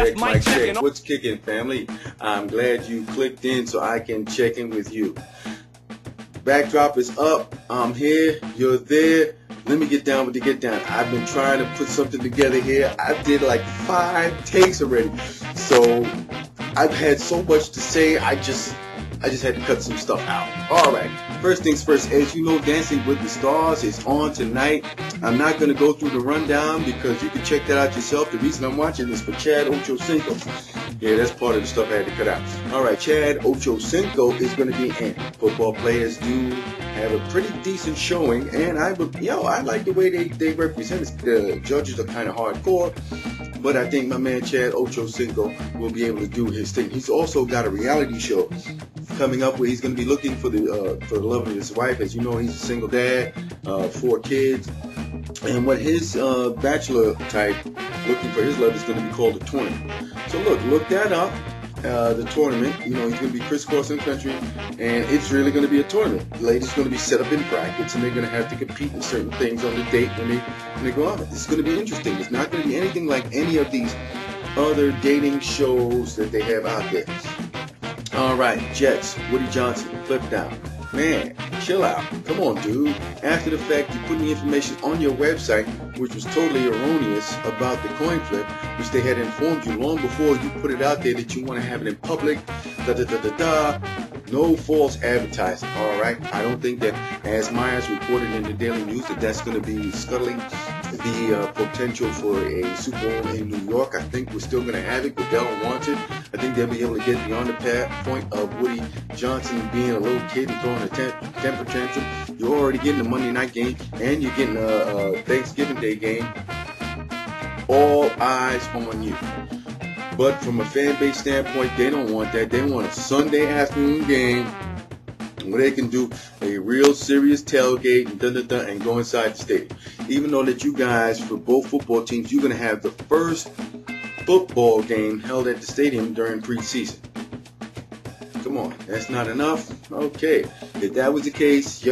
check, mic check. What's kicking, family? I'm glad you clicked in so I can check in with you. Backdrop is up. I'm here. You're there. Let me get down with the get down. I've been trying to put something together here. I did like 5 takes already. So I've had so much to say. I just had to cut some stuff out. Alright, first things first, as you know, Dancing with the Stars is on tonight. I'm not going to go through the rundown because you can check that out yourself. The reason I'm watching is for Chad Ochocinco. Yeah, that's part of the stuff I had to cut out. Alright, Chad Ochocinco is going to be in. Football players do have a pretty decent showing, and I like the way they represent it. The judges are kind of hardcore. But I think my man Chad Ochocinco will be able to do his thing. He's also got a reality show coming up where he's going to be looking for the love of his wife. As you know, he's a single dad, 4 kids. And what his bachelor type looking for his love is going to be called a tournament. So look that up. The tournament, he's going to be crisscrossing the country, and it's really going to be a tournament. The ladies are going to be set up in brackets, and they're going to have to compete in certain things on the date when they go out. It's going to be interesting. It's not going to be anything like any of these other dating shows that they have out there. All right, Jets, Woody Johnson, flip down. Man, chill out. Come on, dude. After the fact, you put the information on your website, which was totally erroneous about the coin flip, which they had informed you long before you put it out there that you want to have it in public. No false advertising, all right? I don't think that, as Myers reported in the Daily News, that's going to be scuttling the potential for a Super Bowl in New York. I think we're still going to have it. Goodell wants it. I think they'll be able to get beyond the point of Woody Johnson being a little kid and throwing a temper tantrum. You're already getting a Monday night game, and you're getting a Thanksgiving Day game. All eyes on you. But from a fan base standpoint, they don't want that. They want a Sunday afternoon game where they can do a real serious tailgate and go inside the stadium. Even though that you guys, for both football teams, you're going to have the first football game held at the stadium during preseason. Come on, that's not enough? Okay, if that was the case,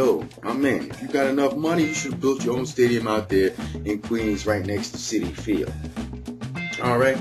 my man, if you got enough money, you should have built your own stadium out there in Queens right next to Citi Field. All right.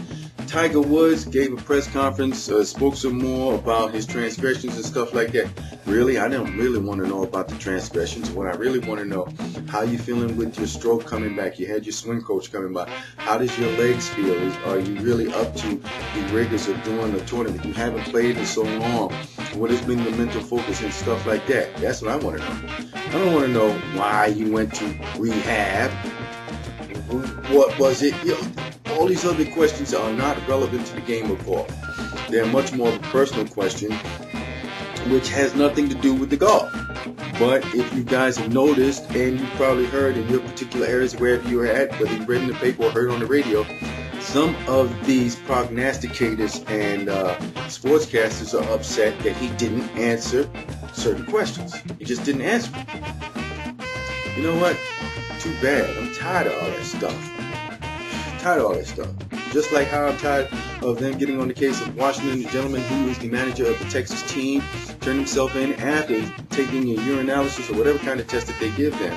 Tiger Woods gave a press conference, spoke some more about his transgressions and stuff like that. Really, I don't really want to know about the transgressions. What I really want to know, how you feeling with your stroke coming back? You had your swing coach coming by. How does your legs feel? Are you really up to the rigors of doing a tournament? You haven't played in so long. What has been the mental focus and stuff like that? That's what I want to know. I don't want to know why you went to rehab. What was it? All these other questions are not relevant to the game of golf. They're much more of a personal question, which has nothing to do with the golf. But if you guys have noticed, and you've probably heard in your particular areas wherever you're at, whether you read in the paper or heard on the radio, some of these prognosticators and sportscasters are upset that he didn't answer certain questions. He just didn't answer them. You know what? Too bad. I'm tired of all that stuff. Just like how I'm tired of them getting on the case of Washington, the gentleman who is the manager of the Texas team, turned himself in after taking a urinalysis or whatever kind of test that they give them.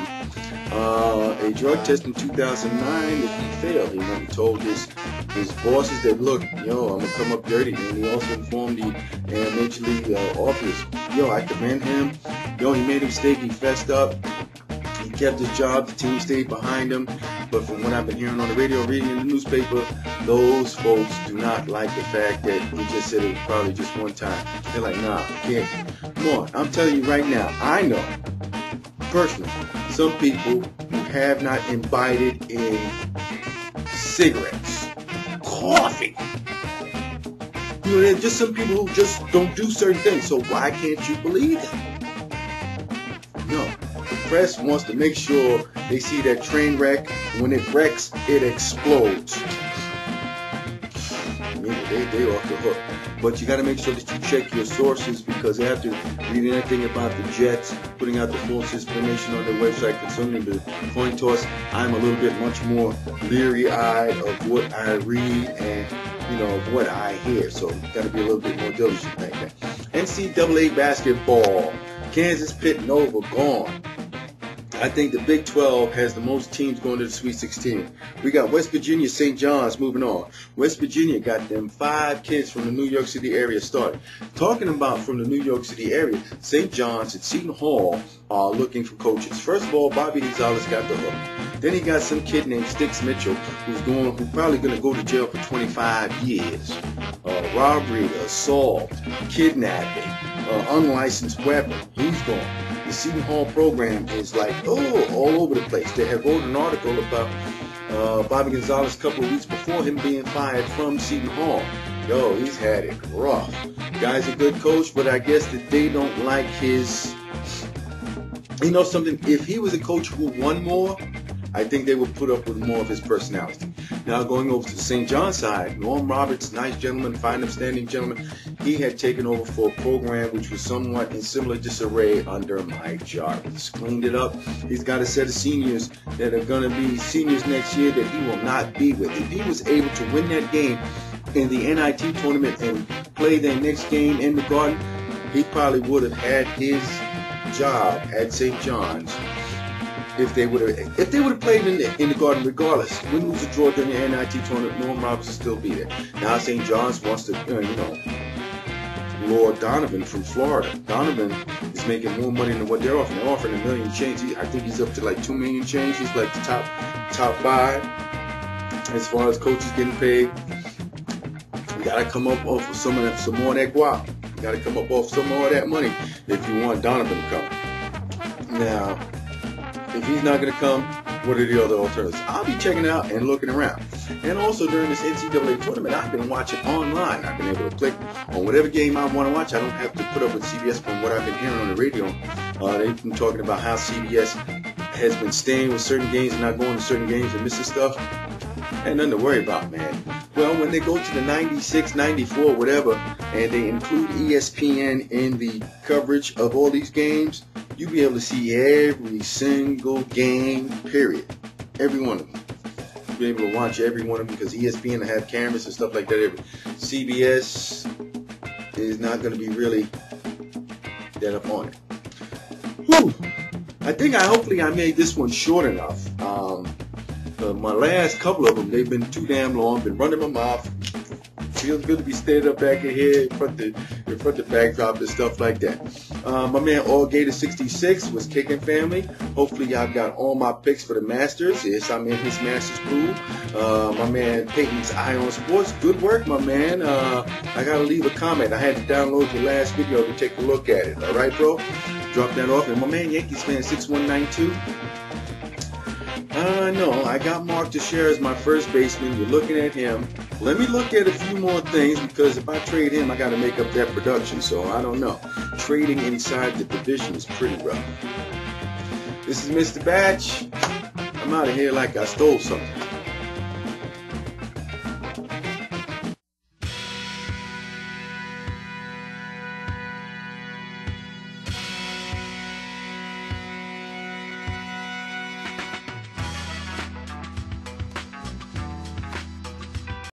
A drug test in 2009 that he failed. He went and told his bosses that, look, I'm going to come up dirty. And he also informed the Major League office, I commend him. He made a mistake. He fessed up. He kept his job. The team stayed behind him. But from what I've been hearing on the radio, reading in the newspaper, those folks do not like the fact that he just said it was probably just one time. They're like, nah, kid, come on. I'm telling you right now, I know, personally, some people who have not imbibed in cigarettes, coffee. There's just some people who just don't do certain things. So why can't you believe them? No. The press wants to make sure they see that train wreck. When it wrecks, it explodes. They're off the hook. But you got to make sure that you check your sources, because after reading anything about the Jets putting out the false information on their website concerning the coin toss, I'm a little bit much more leery-eyed of what I read and of what I hear. So you got to be a little bit more diligent like that. NCAA basketball. Kansas Pitt Nova gone. I think the Big 12 has the most teams going to the Sweet 16. We got West Virginia, St. John's moving on. West Virginia got them 5 kids from the New York City area started. Talking about from the New York City area, St. John's and Seton Hall are looking for coaches. First of all, Bobby Gonzalez got the hook. Then he got some kid named Sticks Mitchell who's probably going to go to jail for 25 years. Robbery, assault, kidnapping, unlicensed weapon. He's gone. The Seton Hall program is like, all over the place. They have wrote an article about Bobby Gonzalez a couple of weeks before him being fired from Seton Hall. Yo, he's had it rough. Guy's a good coach, but I guess that they don't like his, you know something, if he was a coach who won more, I think they would put up with more of his personality. Now going over to the St. John side, Norm Roberts, nice gentleman, fine upstanding gentleman, he had taken over for a program which was somewhat in similar disarray under Mike Jarvis. Cleaned it up. He's got a set of seniors that are going to be seniors next year that he will not be with. If he was able to win that game in the NIT tournament and play their next game in the Garden, he probably would have had his job at St. John's. If they would have played in the Garden, regardless, win, lose, or draw during the NIT tournament, Norm Roberts will still be there. Now St. John's wants to, Lord Donovan from Florida. Donovan is making more money than what they're offering. They're offering $1 million change. I think he's up to like $2 million change. He's like the top 5 as far as coaches getting paid. You gotta come up off of some more of that guap. You gotta come up off some more of that money if you want Donovan to come. Now, if he's not going to come, what are the other alternatives? I'll be checking out and looking around. And also during this NCAA tournament, I've been watching online. I've been able to click on whatever game I want to watch. I don't have to put up with CBS from what I've been hearing on the radio. They've been talking about how CBS has been staying with certain games and not going to certain games and missing stuff. Ain't nothing to worry about, man. Well, when they go to the 96, 94, whatever, and they include ESPN in the coverage of all these games, you'll be able to see every single game, period. Every one of them. You'll be able to watch every one of them because ESPN will have cameras and stuff like that. CBS is not going to be really that up on it. Whew. I think hopefully I made this one short enough. My last couple of them, they've been too damn long. Been running my mouth. Feels good to be standing up back in here in front the backdrop and stuff like that. My man All Gator 66 was kicking family. Hopefully y'all got all my picks for the Masters. Yes, I'm in his Masters pool. My man Peyton's Eye on Sports. Good work, my man. I gotta leave a comment. I had to download your last video to take a look at it. All right, bro? Drop that off. And my man Yankees fan 6192. No, I got Mark Teixeira as my first baseman. You're looking at him. Let me look at a few more things because if I trade him, I got to make up that production. So I don't know. Trading inside the division is pretty rough. This is Mr. Batch. I'm out of here like I stole something.